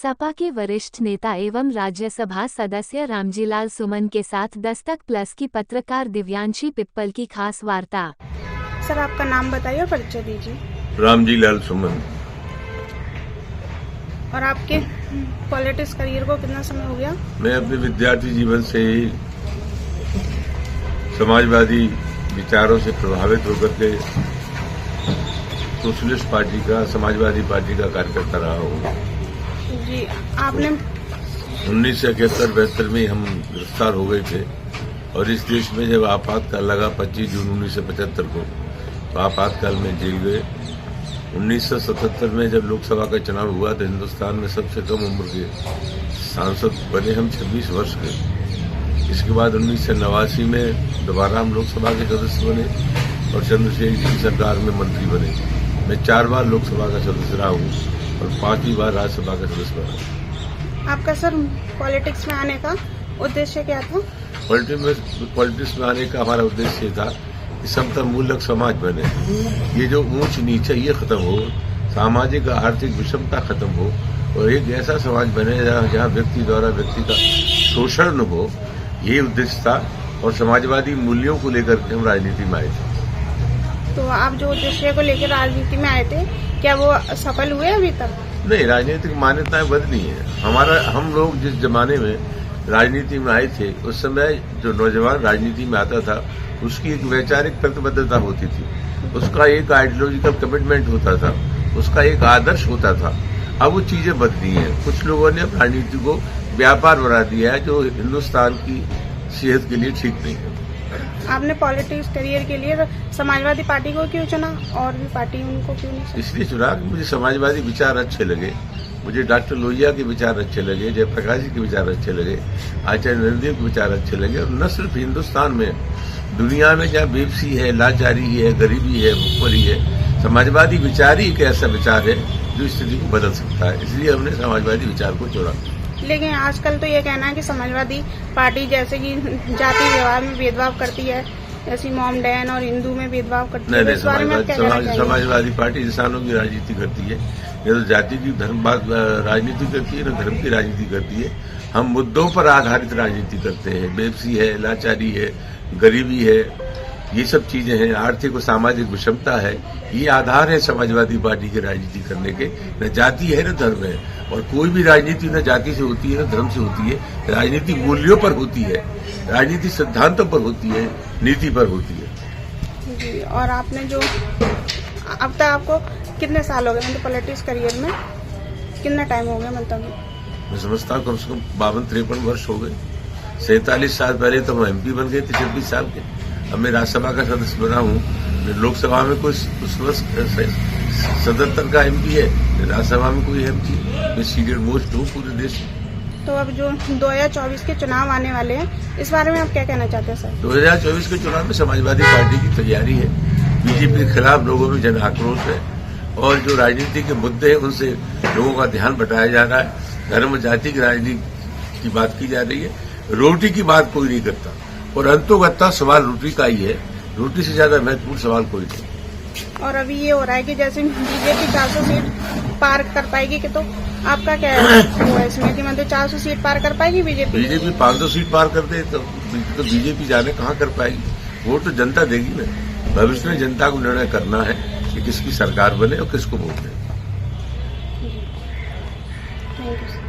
सपा के वरिष्ठ नेता एवं राज्यसभा सदस्य रामजीलाल सुमन के साथ दस्तक प्लस की पत्रकार दिव्यांशी पिप्पल की खास वार्ता। सर, आपका नाम बताइए और परिचय दीजिए। रामजीलाल सुमन। और आपके पॉलिटिक्स करियर को कितना समय हो गया? मैं अपने विद्यार्थी जीवन से ही समाजवादी विचारों से प्रभावित होकर के सोशलिस्ट पार्टी का, समाजवादी पार्टी का कार्यकर्ता रहा हूँ। जी, आपने 1971-72 में हम गिरफ्तार हो गए थे और इस देश में जब आपातकाल लगा 25 जून 1975 को, तो आपातकाल में जेल गए। 1977 में जब लोकसभा का चुनाव हुआ तो हिंदुस्तान में सबसे कम उम्र के सांसद बने हम, 26 वर्ष के। इसके बाद 1989 में दोबारा हम लोकसभा के सदस्य बने और चंद्रशेखर जी की सरकार में मंत्री बने। मैं 4 बार लोकसभा का सदस्य रहा हूँ और 5वीं बार राज्यसभा का सदस्य बना। आपका सर पॉलिटिक्स में आने का उद्देश्य क्या था? पॉलिटिक्स में आने का हमारा उद्देश्य था कि समता मूलक समाज बने, ये जो ऊंच नीचे ये खत्म हो, सामाजिक आर्थिक विषमता खत्म हो और एक ऐसा समाज बने जहाँ व्यक्ति द्वारा व्यक्ति का शोषण न हो, ये उद्देश्य था। और समाजवादी मूल्यों को लेकर के हम राजनीति में आए थे। तो आप जो उद्देश्य को लेकर राजनीति में आए थे, क्या वो सफल हुए अभी तक? नहीं, राजनीतिक मान्यताएं बदली है। हम लोग जिस जमाने में राजनीति में आए थे, उस समय जो नौजवान राजनीति में आता था उसकी एक वैचारिक प्रतिबद्धता होती थी, उसका एक आइडियोलॉजिकल कमिटमेंट होता था, उसका एक आदर्श होता था। अब वो चीजें बदली हैं। कुछ लोगों ने राजनीति को व्यापार बना दिया है, जो हिंदुस्तान की सेहत के लिए ठीक नहीं है। आपने पॉलिटिक्स करियर के लिए समाजवादी पार्टी को क्यों चुना और भी पार्टी उनको क्यों नहीं चुना? इसलिए चुना कि मुझे समाजवादी विचार अच्छे लगे, मुझे डॉक्टर लोहिया के विचार अच्छे लगे, जयप्रकाश जी के विचार अच्छे लगे, आचार्य नरेंद्र के विचार अच्छे लगे। और न सिर्फ हिंदुस्तान में, दुनिया में जहाँ बेबसी है, लाचारी है, गरीबी है, भुखमरी है, समाजवादी विचार ही एक ऐसा विचार है जो स्थिति को बदल सकता है। इसलिए हमने समाजवादी विचार को चुना। लेकिन आजकल तो ये कहना है कि समाजवादी पार्टी जैसे कि जाति व्यवहार में भेदभाव करती है, जैसी मॉमडैन और हिंदू में भेदभाव करती है। नहीं, समाजवादी पार्टी इंसानों की राजनीति करती है। ये तो जाति की धर्मवाद राजनीति करती है, न धर्म की राजनीति करती है। हम मुद्दों पर आधारित राजनीति करते हैं। बेबसी है, लाचारी है, गरीबी है, ये सब चीजें हैं, आर्थिक और सामाजिक विषमता है, ये आधार है समाजवादी पार्टी की राजनीति करने के। न जाति है न धर्म है, और कोई भी राजनीति न जाति से होती है न धर्म से होती है। राजनीति मूल्यों पर होती है, राजनीति सिद्धांतों पर होती है, नीति पर होती है। जी, और आपने जो अब तक आपको कितने साल हो गए मतलब पॉलिटिक्स करियर में, कितना टाइम हो गया? मतलब मैं समझता हूँ कम से कम 52-53 वर्ष हो गए। 47 साल पहले तो हम MP बन गए थे, 26 साल के। अब मैं राज्यसभा का सदस्य बना हूँ। लोकसभा में कोई उस वर्ष 77 का MP है, राज्यसभा में कोई MP है। मैं सीनियर मोस्ट हूँ पूरे देश में। तो अब जो 2024 के चुनाव आने वाले हैं, इस बारे में आप क्या कहना चाहते हैं सर? 2024 के चुनाव में समाजवादी पार्टी की तैयारी है। बीजेपी के खिलाफ लोगों में जन आक्रोश है और जो राजनीति के मुद्दे हैं उनसे लोगों का ध्यान बटाया जा रहा है। धर्म जाति की राजनीति की बात की जा रही है, रोटी की बात कोई नहीं करता। और अंतोगत्ता सवाल रोटी का ही है, रोटी से ज्यादा महत्वपूर्ण सवाल कोई नहीं। और अभी ये हो रहा है कि जैसे बीजेपी 400 सीट पार कर पाएगी, कि तो आपका क्या है इसमें कि मतलब 400 सीट पार कर पाएगी बीजेपी? 500 सीट पार कर दे तो बीजेपी जाने कहाँ कर पाएगी? वोट तो जनता देगी ना। भविष्य में जनता को निर्णय करना है कि किसकी सरकार बने और किसको वोट दें। Thank you.